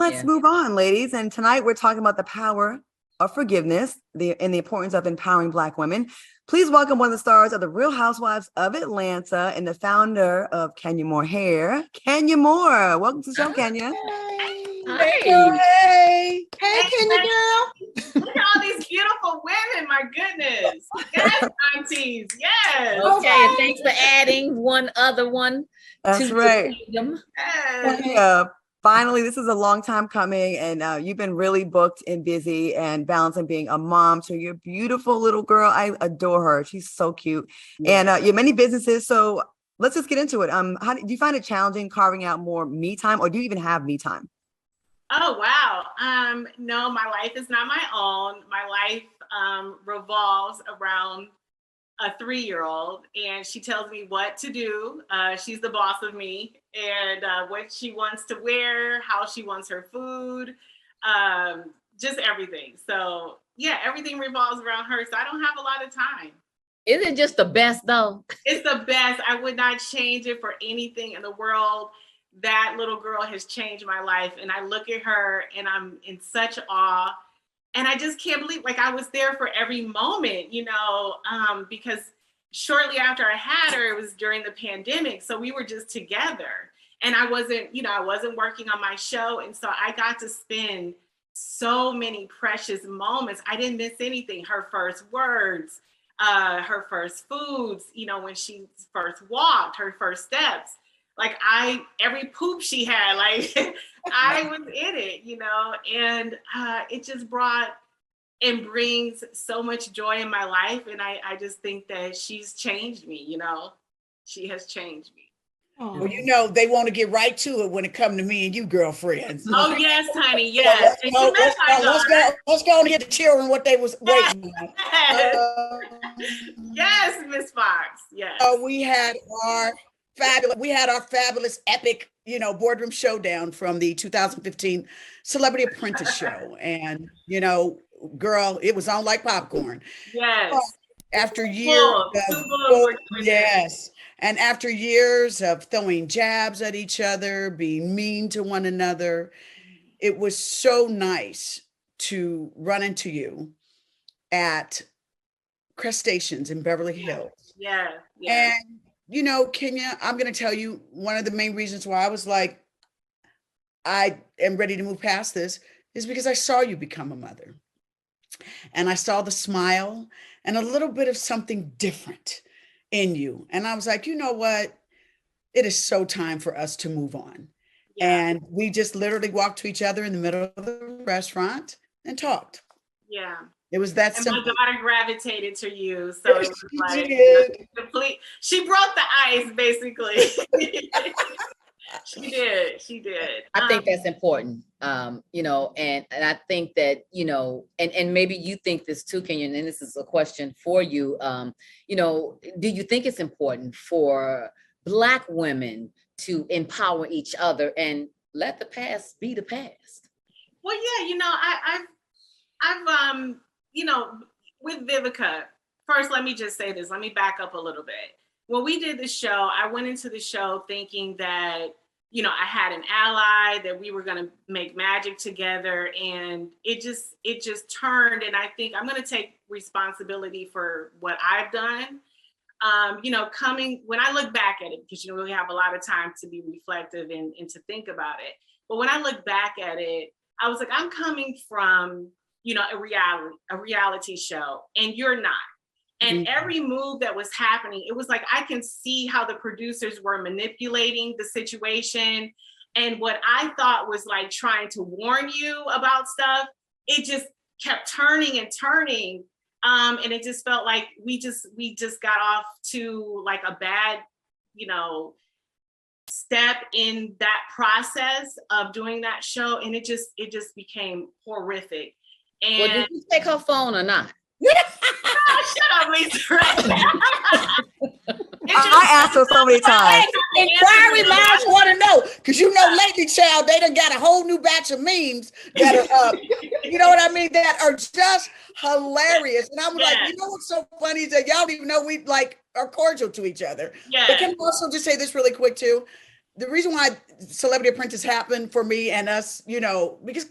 Let's move on, ladies. And tonight we're talking about the power of forgiveness and the importance of empowering Black women. Please welcome one of the stars of the Real Housewives of Atlanta and the founder of Kenya Moore Hair, Kenya Moore. Welcome to the show, Kenya. Hey, Kenya girl. Look at all these beautiful women. My goodness. Yes, aunties. Yes. Okay, and thanks for adding one other one. That's right. Yes. Finally, this is a long time coming, and you've been really booked and busy and balancing being a mom to your beautiful little girl. I adore her. She's so cute. And you have many businesses. So let's just get into it. How do you find it challenging carving out more me time, or do you even have me time? Oh, wow. No, my life is not my own. My life revolves around a 3-year-old, and she tells me what to do. She's the boss of me, and what she wants to wear, how she wants her food, just everything. So yeah, everything revolves around her. So I don't have a lot of time. Isn't it just the best though? It's the best. I would not change it for anything in the world. That little girl has changed my life. And I look at her and I'm in such awe. And I just can't believe, like, I was there for every moment, you know, because shortly after I had her, it was during the pandemic. So we were just together, and I wasn't working on my show. And so I got to spend so many precious moments. I didn't miss anything. Her first words, her first foods, you know, when she first walked, her first steps. Like every poop she had, like I was in it, you know, and it just brought and brings so much joy in my life. And I just think that she's changed me, you know, she has changed me. Well, you know, they want to get right to it when it comes to me and you girlfriends. Oh, yes, honey, yes. Let's go and get the children what they was waiting on. Yes, Miss Fox, yes. We had our fabulous epic, you know, boardroom showdown from the 2015 Celebrity Apprentice show. And, you know, girl, it was on like popcorn. Yes. After years and after years of throwing jabs at each other, being mean to one another, it was so nice to run into you at Crustaceans in Beverly Hills. Yeah. And you know, Kenya, I'm going to tell you one of the main reasons why I was like, I am ready to move past this is because I saw you become a mother. And I saw the smile and a little bit of something different in you. And I was like, you know what? It is so time for us to move on. Yeah. And we just literally walked to each other in the middle of the restaurant and talked. Yeah. It was that simple. My daughter gravitated to you. So it was like complete. She broke the ice, basically. She did. I think that's important. You know, and I think that, you know, and maybe you think this too, Kenyon, and this is a question for you. You know, do you think it's important for Black women to empower each other and let the past be the past? Well, yeah, you know, I've you know, with Vivica, first, let me just say this. Let me back up a little bit. When we did the show, I went into the show thinking that, you know, I had an ally, that we were going to make magic together. And it just turned. And I think I'm going to take responsibility for what I've done. You know, when I look back at it, because, you know, we have a lot of time to be reflective and to think about it. But when I look back at it, I was like, I'm coming from, you know, a reality show, and you're not. And every move that was happening, it was like, I can see how the producers were manipulating the situation. And what I thought was like trying to warn you about stuff, it just kept turning and turning. And it just felt like we just got off to like a bad, you know, step in that process of doing that show. And it just became horrific. And well, did you take her phone or not? Shut up, Lisa. I asked her so many times. Inquiry lines want to know, because you know, lately, child, they done got a whole new batch of memes that are up. You know what I mean? That are just hilarious. And I'm like, you know what's so funny is that y'all don't even know we like are cordial to each other. Yeah. But can I also just say this really quick too? the reason why Celebrity Apprentice happened for me and us, you know, because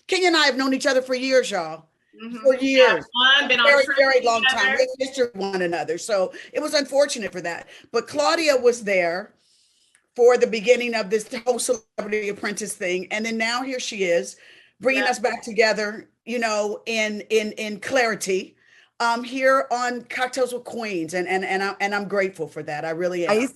Kenya and I have known each other for years, y'all. For years. Been Very, on very long together. time. We've missed one another. So it was unfortunate for that. But Claudia was there for the beginning of this whole Celebrity Apprentice thing. And then now here she is bringing us back together, you know, in clarity, here on Cocktails with Queens. And I'm grateful for that. I really am.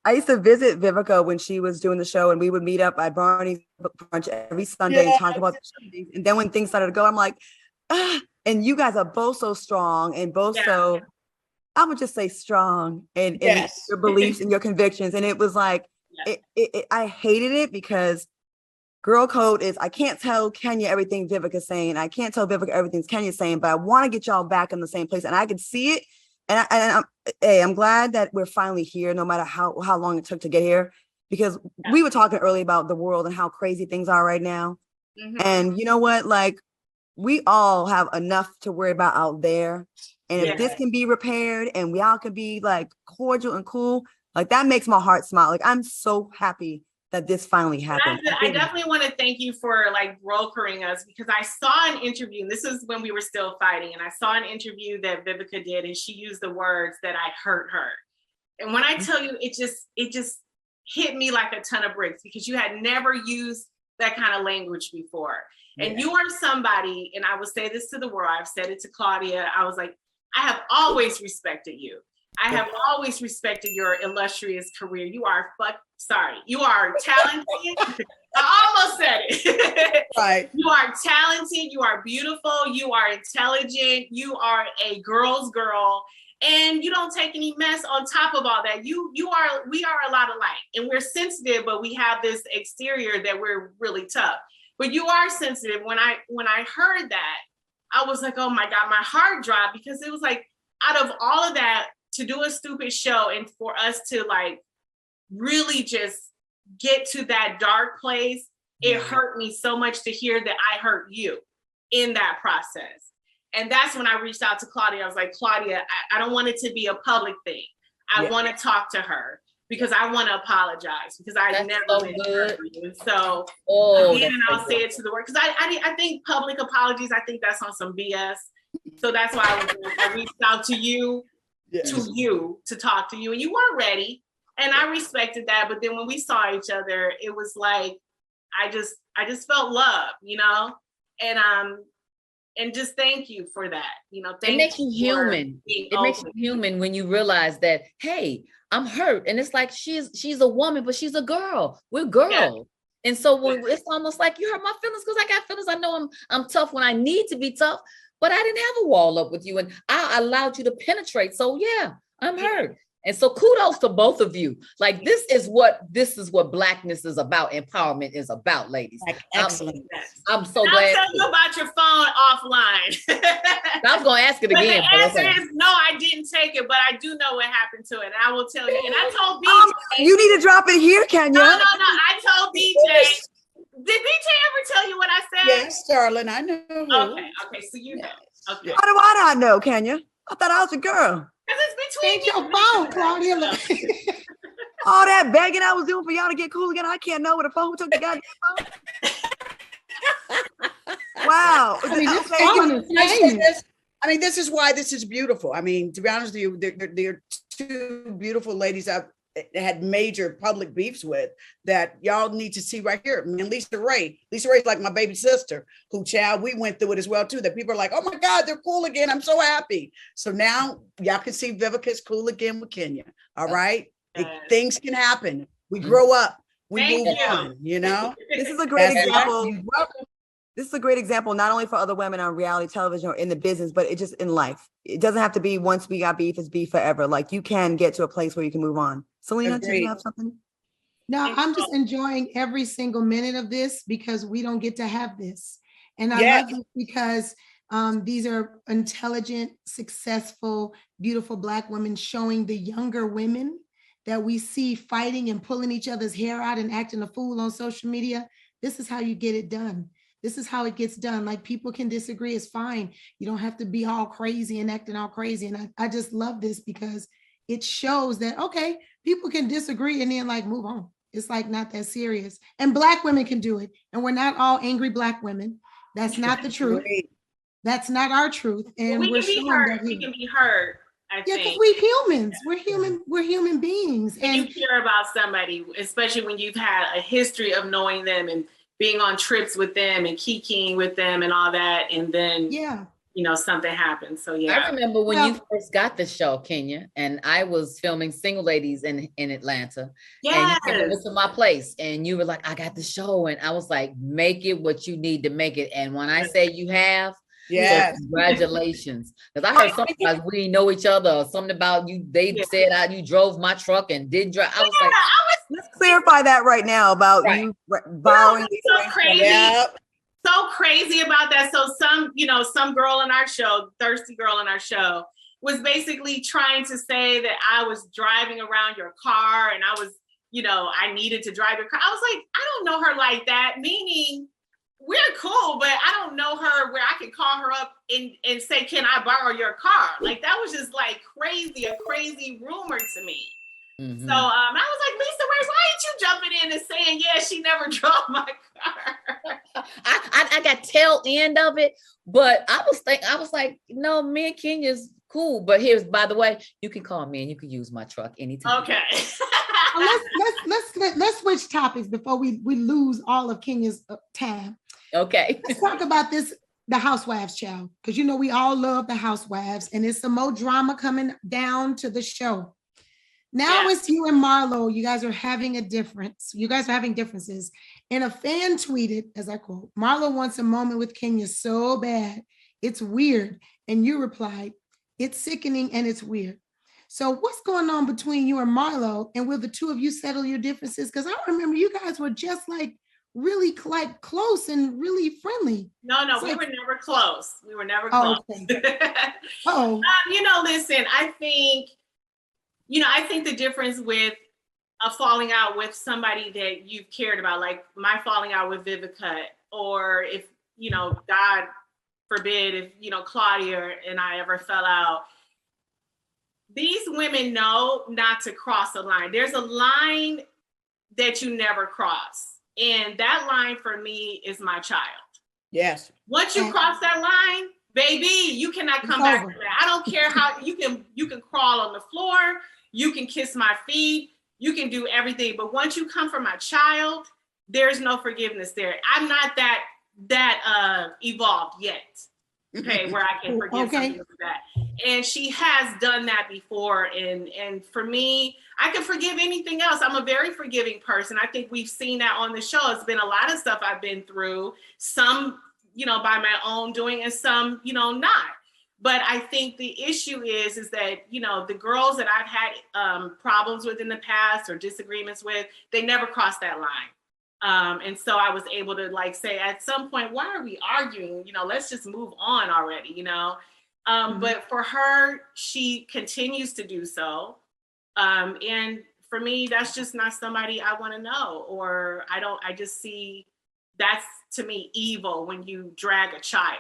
I used to visit Vivica when she was doing the show, and we would meet up at Barney's brunch every Sunday and talk about the show. And then when things started to go, I'm like, and you guys are both so strong and both so, I would just say strong in your beliefs and your convictions. And it was like, I hated it because girl code is, I can't tell Kenya everything Vivica's saying. I can't tell Vivica everything Kenya's saying, but I want to get y'all back in the same place. And I could see it. And I'm glad that we're finally here, no matter how long it took to get here, because we were talking earlier about the world and how crazy things are right now. And you know what, like, we all have enough to worry about out there. And if this can be repaired and we all can be like cordial and cool, like that makes my heart smile. Like, I'm so happy that this finally happened. I definitely want to thank you for like brokering us, because I saw an interview, and this is when we were still fighting, and I saw an interview that Vivica did, and she used the words that I hurt her. And when I tell you, it just hit me like a ton of bricks, because you had never used that kind of language before. And you are somebody, and I will say this to the world, I've said it to Claudia, I was like, I have always respected you. I have always respected your illustrious career. You are you are talented. I almost said it. Right. You are talented. You are beautiful. You are intelligent. You are a girl's girl. And you don't take any mess on top of all that. We are a lot alike, and we're sensitive, but we have this exterior that we're really tough. But you are sensitive. When I heard that, I was like, oh my God, my heart dropped, because it was like, out of all of that, to do a stupid show and for us to like really just get to that dark place, it hurt me so much to hear that I hurt you in that process. And that's when I reached out to Claudia. I was like, Claudia, I don't want it to be a public thing. I want to talk to her, because I want to apologize, because I never meant to hurt you. So again, and I'll say it to the world, because I think public apologies, I think that's on some BS. So that's why I reached out to you, to talk to you, and you weren't ready, and I respected that. But then when we saw each other, it was like I just felt love, you know, and just thank you for that, you know. It makes you human. It makes you human when you realize that, hey, I'm hurt, and it's like she's a woman, but she's a girl. We're girls. And so when it's almost like you hurt my feelings, because I got feelings. I know I'm tough when I need to be tough, but I didn't have a wall up with you, and I allowed you to penetrate. So yeah, I'm hurt. And so kudos to both of you. Like, this is what Blackness is about. Empowerment is about, ladies. Excellent. I'm so glad. I'll tell you about your phone offline. I was going to ask it again. But the answer is no, I didn't take it, but I do know what happened to it. And I will tell you. And I told BJ. You need to drop it here, Kenya. No. I told BJ. Did BJ ever tell you what I said? Yes, darling, I know. Okay, so you know. Okay. How do I not know, Kenya? I thought I was a girl. Because it's between your phone, Claudia. All that begging I was doing for y'all to get cool again, I can't know what a phone took the goddamn phone. Wow. I mean, this is why this is beautiful. I mean, to be honest with you, there are two beautiful ladies I've had major public beefs with that y'all need to see right here. I mean, Lisa Ray's like my baby sister, who, child, we went through it as well too, that people are like, oh my God, they're cool again. I'm so happy. So now y'all can see Vivica's cool again with Kenya. All right. Things can happen. We grow up. We move on, you know? This is a great example. This is a great example, not only for other women on reality television or in the business, but it just in life. It doesn't have to be once we got beef, it's beef forever. Like, you can get to a place where you can move on. Selena, do you have something? No, I'm just enjoying every single minute of this, because we don't get to have this. And I love it because these are intelligent, successful, beautiful Black women showing the younger women that we see fighting and pulling each other's hair out and acting a fool on social media. This is how you get it done. This is how it gets done. Like, people can disagree, it's fine. You don't have to be all crazy and acting all crazy. And I just love this, because it shows that, okay, people can disagree and then like move on. It's like not that serious. And Black women can do it. And we're not all angry Black women. That's not the truth. That's not our truth. And we we're can be showing hurt. that We here. can be hurt. I Yeah, think. because we're humans. We're human beings. And you care about somebody, especially when you've had a history of knowing them and being on trips with them and kikiing with them and all that. And then, you know, something happens. So, yeah. I remember when you first got the show, Kenya, and I was filming Single Ladies in Atlanta. Yes. And you came over to my place and you were like, I got the show. And I was like, make it what you need to make it. And when I say you have, so congratulations. Because I heard something like we know each other or something about you. They said you drove my truck and didn't drive. I was like, let's clarify that right now about you borrowing. So crazy. So crazy about that. So some girl in our show, thirsty girl in our show, was basically trying to say that I was driving around your car and I was, I needed to drive your car. I was like, I don't know her like that, meaning we're cool, but I don't know her where I can call her up and say, can I borrow your car? Like, that was just like a crazy rumor to me. Mm-hmm. So I was like, Lisa, why ain't you jumping in and saying, yeah, she never drove my car? I got tail end of it, but I was like, no, me and Kenya's cool. But by the way, you can call me and you can use my truck anytime. Okay. Let's switch topics before we lose all of Kenya's time. Okay. Let's talk about the Housewives show, because we all love the Housewives, and it's some more drama coming down to the show. Now it's you and Marlo. You guys are having a difference. You guys are having differences. And a fan tweeted, as I quote, Marlo wants a moment with Kenya so bad. It's weird. And you replied, it's sickening and it's weird. So what's going on between you and Marlo? And will the two of you settle your differences? Because I remember you guys were just like really like close and really friendly. No, we were never close. We were never close. Okay. Listen, I think the difference with a falling out with somebody that you've cared about, like my falling out with Vivica, or if, God forbid, if, Claudia and I ever fell out, these women know not to cross a line. There's a line that you never cross. And that line for me is my child. Yes. Once you cross that line, baby, you cannot come back from that. I don't care how you can crawl on the floor, you can kiss my feet, you can do everything. But once you come for my child, there's no forgiveness there. I'm not that evolved yet. Okay, where I can forgive something like that. And she has done that before. And for me, I can forgive anything else. I'm a very forgiving person. I think we've seen that on the show. It's been a lot of stuff I've been through, some, by my own doing, and some, not. But I think the issue is that, the girls that I've had problems with in the past or disagreements with, they never crossed that line. And so I was able to say at some point, why are we arguing? Let's just move on already, But for her, she continues to do so. And for me, that's just not somebody I want to know, or I just see that's, to me, evil when you drag a child.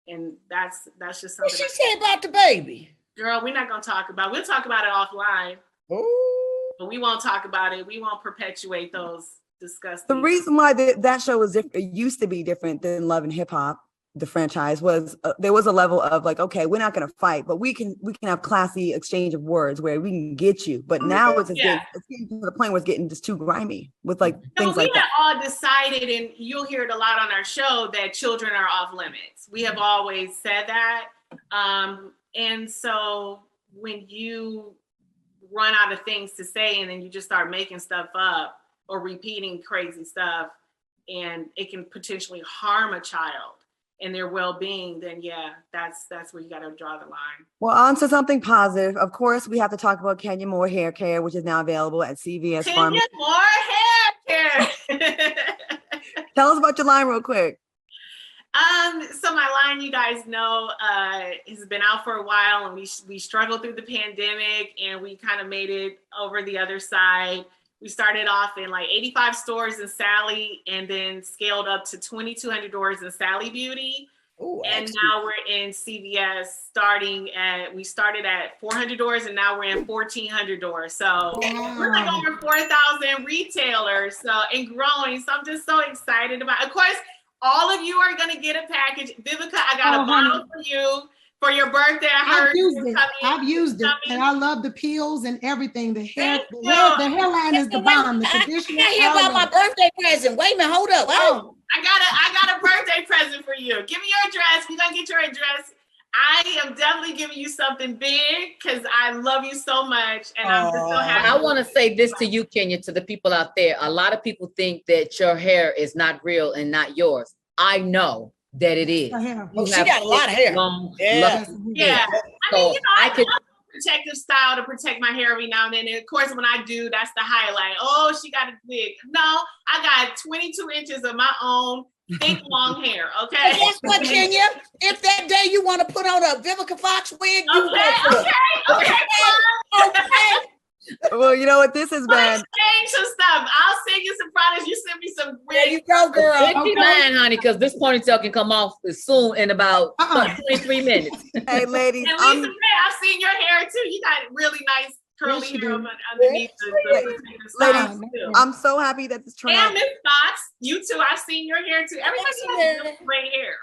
And that's just something. What she said about the baby? Girl, we're not going to talk about it. We'll talk about it offline. Oh. But we won't talk about it. We won't perpetuate those disgusting. The reason why that show was different, it used to be different than Love and Hip Hop, the franchise, was there was a level of okay, we're not going to fight, but we can have classy exchange of words where we can get you. But now it's getting to the point where it's getting just too grimy with things like that. We have all decided, and you'll hear it a lot on our show, that children are off limits. We have always said that. And so when you run out of things to say and then you just start making stuff up or repeating crazy stuff, and it can potentially harm a child and their well-being, then that's where you got to draw the line. Well, on to something positive. Of course, we have to talk about Kenya Moore Hair Care, which is now available at CVS Pharmacy. Kenya Moore Hair Care. Tell us about your line real quick. So my line, you guys know, has been out for a while, and we struggled through the pandemic, and we kind of made it over the other side. We started off in 85 stores in Sally, and then scaled up to 2,200 doors in Sally Beauty. Ooh, And excellent. now we're in CVS we started at 400 doors and now we're in 1,400 doors. So we're like Wow. over 4,000 retailers, so, and growing. So I'm just so excited about it. Of course, all of you are going to get a package. Vivica, I got a bottle for you for your birthday. I've used it. I've used it, and I love the peels and everything. The hairline is the bomb. The I conditioner. can't hear about my birthday present. Wait a minute, hold up. Oh, I got a birthday present for you. Give me your address. We're gonna get your address. I am definitely giving you something big because I love you so much, and I'm just so happy. I want to say this to you, Kenya, to the people out there. A lot of people think that your hair is not real and not yours. I know that it is. Oh, she got a lot of hair. Long, Yeah. hair. I mean, I could. Protective style to protect my hair every now and then. And of course, when I do, that's the highlight. Oh, she got a wig. No, I got 22 inches of my own thick, long hair. Okay. And guess what, Kenya? If that day you want to put on a Vivica Fox wig, you Okay. Well, you know what? This has been. Exchange some stuff. I'll send you some products. You send me some. There you go, girl. 59, honey, because this ponytail can come off soon in about 23 minutes. Hey, ladies. And Lisa Ray, I've seen your hair too. You got really nice curly hair underneath the ladies, I'm so happy that this turned out. And Miss Fox, you too. I've seen your hair too. Everybody has really great hair.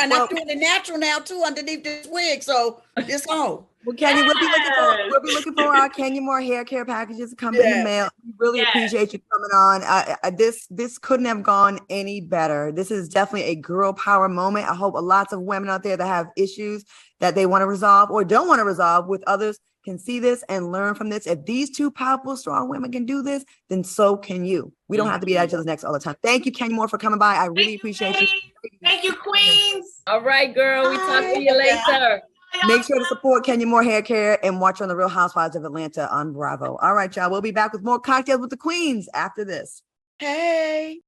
And I'm doing the natural now too underneath this wig, so it's on. Well, Kenya, we'll be looking for our Kenya Moore hair care packages coming in the mail. We really appreciate you coming on. This couldn't have gone any better. This is definitely a girl power moment. I hope lots of women out there that have issues that they want to resolve or don't want to resolve with others can see this and learn from this. If these two powerful, strong women can do this, then so can you. We don't have to be at each other's necks all the time. Thank you, Kenya Moore, for coming by. I really appreciate you. Thank you, queens. All right, girl. We talk to you later. Make sure to support Kenya Moore Hair Care and watch on the Real Housewives of Atlanta on Bravo. All right, y'all. We'll be back with more cocktails with the queens after this. Hey.